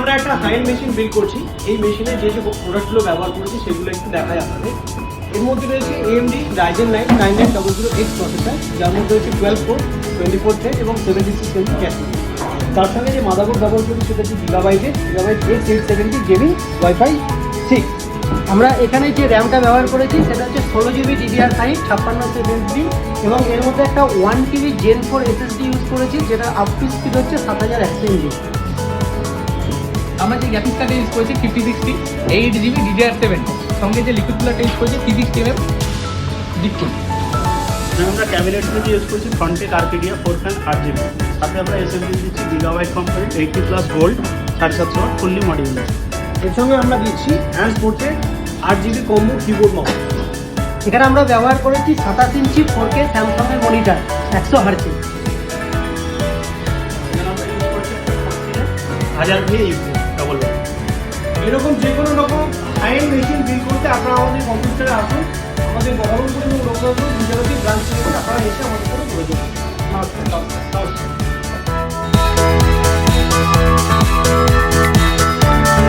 আমরা একটা high end machine build করছি। এই মেশিনে যে যে প্রোডাক্টগুলো ব্যবহার করেছি সেগুলো একটু দেখাই আপনাদের। এর মধ্যে রয়েছে AMD Ryzen 9 9900X প্রসেসর, যার মধ্যে রয়েছে 12 কোর 24 থ্রেড এবং 76 MB ক্যাশ। তার সঙ্গে যে মাদারবোর্ড ব্যবহার করি সেটা হচ্ছে গিগাবাইট X870 গেমিং Wi-Fi 6। আমরা এখানে যে র্যামটা ব্যবহার করেছি সেটা হচ্ছে 16GB DDR5 56 এবং এর মধ্যে একটা 1TB Gen 4 SSD ইউজ করেছি, যেটা আপ টু স্পিড হচ্ছে 7100 MB। আমরা যে গ্রাফিক্স কার্ডটা ইউজ করেছি 5060 8GB DDR7, সঙ্গে যে লিকুইড কুলারটা ইউজ করেছি 360mm লিকুইড। আমরা ক্যাবিনেটগুলো ইউজ করছি ফ্রন্টে আর্কিডিয়া 4 ফ্যান 8GB, সাথে আমরা এসএসডি দিচ্ছি Gigabyte component 80+ volt 750 watt fully modular. এর সঙ্গে আমরা দিচ্ছি হ্যান্ড স্পোর্টসের 8GB কম্বো কিবোর্ড মাউস। এখানে আমরা ব্যবহার করেছি 27 ইঞ্চি 4K স্যামসাংয়ের মনিটর 100 Hz। হাজার ডবল। এরকম যে কোনো রকম হাই এন্ড মেশিন বিল করতে আপনারা আমাদের কম্পিউটারে আসুন। আমাদের বহরমপুর এবং লোকনাথপুর দুজনকে ব্রাঞ্চ থেকে আপনারা এসে আমাদের সাথে যোগাযোগ করুন। নমস্কার।